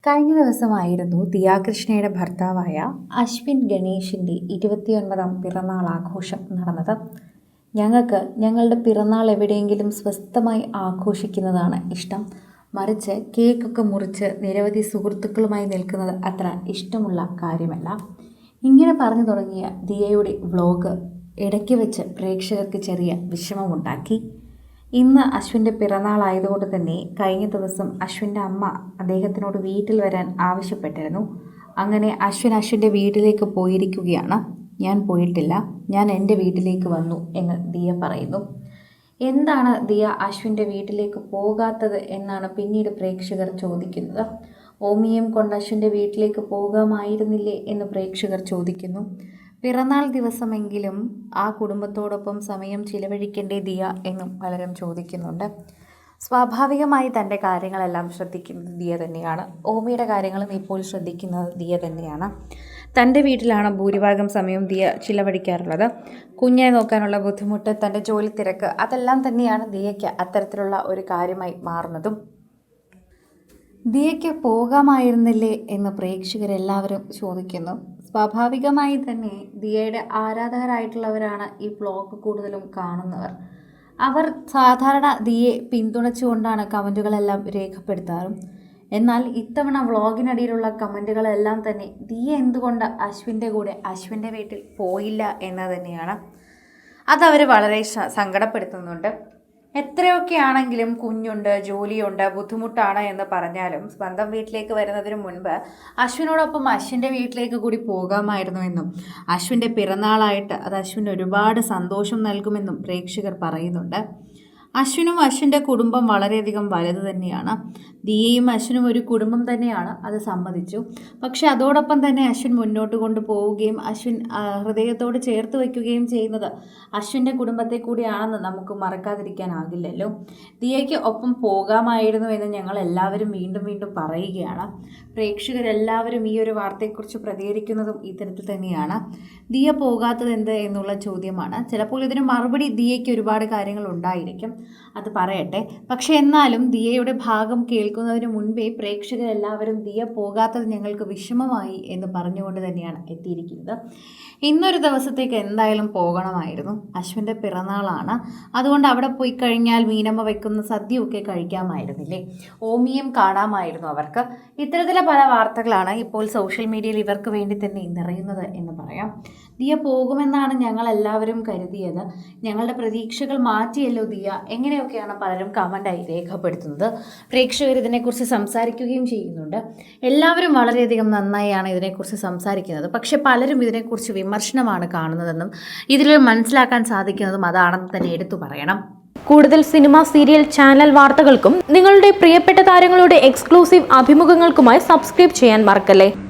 കഴിഞ്ഞ ദിവസമായിരുന്നു ദിയാകൃഷ്ണയുടെ ഭർത്താവായ അശ്വിൻ ഗണേഷിൻ്റെ 29ാം പിറന്നാൾ ആഘോഷം നടന്നത്. ഞങ്ങൾക്ക് ഞങ്ങളുടെ പിറന്നാൾ എവിടെയെങ്കിലും സ്വസ്ഥമായി ആഘോഷിക്കുന്നതാണ് ഇഷ്ടം. മറിച്ച് കേക്കൊക്കെ മുറിച്ച് നിരവധി സുഹൃത്തുക്കളുമായി നിൽക്കുന്നത് അത്ര ഇഷ്ടമുള്ള കാര്യമല്ല. ഇങ്ങനെ പറഞ്ഞു തുടങ്ങിയ ദിയയുടെ വ്ലോഗ് ഇടയ്ക്ക് വെച്ച് പ്രേക്ഷകർക്ക് ചെറിയ വിഷമമുണ്ടാക്കി. ഇന്ന് അശ്വിൻ്റെ പിറന്നാളായതുകൊണ്ട് തന്നെ കഴിഞ്ഞ ദിവസം അശ്വിൻ്റെ അമ്മ അദ്ദേഹത്തിനോട് വീട്ടിൽ വരാൻ ആവശ്യപ്പെട്ടിരുന്നു. അങ്ങനെ അശ്വിൻ്റെ വീട്ടിലേക്ക് പോയിരിക്കുകയാണ്. ഞാൻ പോയിട്ടില്ല, ഞാൻ എൻ്റെ വീട്ടിലേക്ക് വന്നു എന്ന് ദിയ പറയുന്നു. എന്താണ് ദിയ അശ്വിൻ്റെ വീട്ടിലേക്ക് പോകാത്തത് എന്നാണ് പിന്നീട് പ്രേക്ഷകർ ചോദിക്കുന്നത്. ഓമിയും കൊണ്ട് അശ്വിൻ്റെ വീട്ടിലേക്ക് പോകാമായിരുന്നില്ലേ എന്ന് പ്രേക്ഷകർ ചോദിക്കുന്നു. പിറന്നാൾ ദിവസമെങ്കിലും ആ കുടുംബത്തോടൊപ്പം സമയം ചിലവഴിക്കേണ്ടേ ദിയ എന്നും പലരും ചോദിക്കുന്നുണ്ട്. സ്വാഭാവികമായി തൻ്റെ കാര്യങ്ങളെല്ലാം ശ്രദ്ധിക്കുന്നത് ദിയ തന്നെയാണ്. ഓമിയുടെ കാര്യങ്ങളും ഇപ്പോൾ ശ്രദ്ധിക്കുന്നത് ദിയ തന്നെയാണ്. തൻ്റെ വീട്ടിലാണ് ഭൂരിഭാഗം സമയം ദിയ ചിലവഴിക്കാറുള്ളത്. കുഞ്ഞിനെ നോക്കാനുള്ള ബുദ്ധിമുട്ട്, തൻ്റെ ജോലി തിരക്ക്, അതെല്ലാം തന്നെയാണ് ദിയയ്ക്ക് അത്തരത്തിലുള്ള ഒരു കാര്യമായി മാറുന്നതും. ദിയയ്ക്ക് പോകാമായിരുന്നില്ലേ എന്ന് പ്രേക്ഷകരെല്ലാവരും ചോദിക്കുന്നു. സ്വാഭാവികമായി തന്നെ ദിയയുടെ ആരാധകരായിട്ടുള്ളവരാണ് ഈ വ്ലോഗ് കൂടുതലും കാണുന്നവർ. അവർ സാധാരണ ദിയയെ പിന്തുണച്ചുകൊണ്ടാണ് കമൻറ്റുകളെല്ലാം രേഖപ്പെടുത്താറും. എന്നാൽ ഇത്തവണ വ്ലോഗിനടിയിലുള്ള കമൻറ്റുകളെല്ലാം തന്നെ ദിയ എന്തുകൊണ്ട് അശ്വിൻ്റെ കൂടെ അശ്വിൻ്റെ വീട്ടിൽ പോയില്ല എന്ന് തന്നെയാണ്. അതവർ വളരെ സങ്കടപ്പെടുത്തുന്നുണ്ട്. എത്രയൊക്കെ ആണെങ്കിലും കുഞ്ഞുണ്ട്, ജോലിയുണ്ട്, ബുദ്ധിമുട്ടാണ് എന്ന് പറഞ്ഞാലും സ്വന്തം വീട്ടിലേക്ക് വരുന്നതിന് മുൻപ് അശ്വിനോടൊപ്പം അശ്വിൻ്റെ വീട്ടിലേക്ക് കൂടി പോകാമായിരുന്നു എന്നും അശ്വിൻ്റെ പിറന്നാളായിട്ട് അത് അശ്വിന് ഒരുപാട് സന്തോഷം നൽകുമെന്നും പ്രേക്ഷകർ പറയുന്നുണ്ട്. അശ്വിനും അശ്വിൻ്റെ കുടുംബം വളരെയധികം വലുത് തന്നെയാണ്. ദിയയും അശ്വിനും ഒരു കുടുംബം തന്നെയാണ്, അത് സമ്മതിച്ചു. പക്ഷെ അതോടൊപ്പം തന്നെ അശ്വിൻ മുന്നോട്ട് കൊണ്ടുപോവുകയും അശ്വിൻ ഹൃദയത്തോട് ചേർത്ത് വയ്ക്കുകയും ചെയ്യുന്നത് അശ്വിൻ്റെ കുടുംബത്തെ കൂടിയാണെന്ന് നമുക്ക് മറക്കാതിരിക്കാനാകില്ലല്ലോ. ദിയയ്ക്ക് ഒപ്പം പോകാമായിരുന്നു എന്ന് ഞങ്ങൾ എല്ലാവരും വീണ്ടും വീണ്ടും പറയുകയാണ്. പ്രേക്ഷകരെല്ലാവരും ഈ ഒരു വാർത്തയെക്കുറിച്ച് പ്രതികരിക്കുന്നതും ഇത്തരത്തിൽ തന്നെയാണ്. ദിയ പോകാത്തത് എന്ത് എന്നുള്ള ചോദ്യമാണ്. ചിലപ്പോൾ ഇതിന് മറുപടി ദിയയ്ക്ക് ഒരുപാട് കാര്യങ്ങൾ ഉണ്ടായിരിക്കും, അത് പറയട്ടെ. പക്ഷെ എന്നാലും ദിയയുടെ ഭാഗം കേൾക്കുന്നതിന് മുൻപേ പ്രേക്ഷകരെല്ലാവരും ദിയ പോകാത്തത് ഞങ്ങൾക്ക് വിഷമമായി എന്ന് പറഞ്ഞുകൊണ്ട് തന്നെയാണ് എത്തിയിരിക്കുന്നത്. ഇന്നൊരു ദിവസത്തേക്ക് എന്തായാലും പോകണമായിരുന്നു. അശ്വിൻ്റെ പിറന്നാളാണ്, അതുകൊണ്ട് അവിടെ പോയി കഴിഞ്ഞാൽ മീനമ്മ വെക്കുന്ന സദ്യയൊക്കെ കഴിക്കാമായിരുന്നില്ലേ, ഓമിയും കാണാമായിരുന്നു അവർക്ക്. ഇത്തരത്തിലെ പല വാർത്തകളാണ് ഇപ്പോൾ സോഷ്യൽ മീഡിയയിൽ ഇവർക്ക് വേണ്ടി തന്നെ നിറയുന്നത് എന്ന് പറയാം. ദിയ പോകുമെന്നാണ് ഞങ്ങളെല്ലാവരും കരുതിയത്, ഞങ്ങളുടെ പ്രതീക്ഷകൾ മാറ്റിയല്ലോ ദിയ, എങ്ങനെയൊക്കെയാണ് പലരും കമൻ്റായി രേഖപ്പെടുത്തുന്നത്. പ്രേക്ഷകർ ഇതിനെക്കുറിച്ച് സംസാരിക്കുകയും ചെയ്യുന്നുണ്ട്. എല്ലാവരും വളരെയധികം നന്നായാണ് ഇതിനെക്കുറിച്ച് സംസാരിക്കുന്നത്. പക്ഷെ പലരും ഇതിനെക്കുറിച്ച് വിമർശനമാണ് കാണുന്നതെന്നും ഇതിൽ മനസ്സിലാക്കാൻ സാധിക്കുന്നതും അതാണെന്ന് തന്നെ എടുത്തു പറയണം. കൂടുതൽ സിനിമ, സീരിയൽ, ചാനൽ വാർത്തകൾക്കും നിങ്ങളുടെ പ്രിയപ്പെട്ട താരങ്ങളുടെ എക്സ്ക്ലൂസീവ് അഭിമുഖങ്ങൾക്കുമായി സബ്സ്ക്രൈബ് ചെയ്യാൻ മറക്കല്ലേ.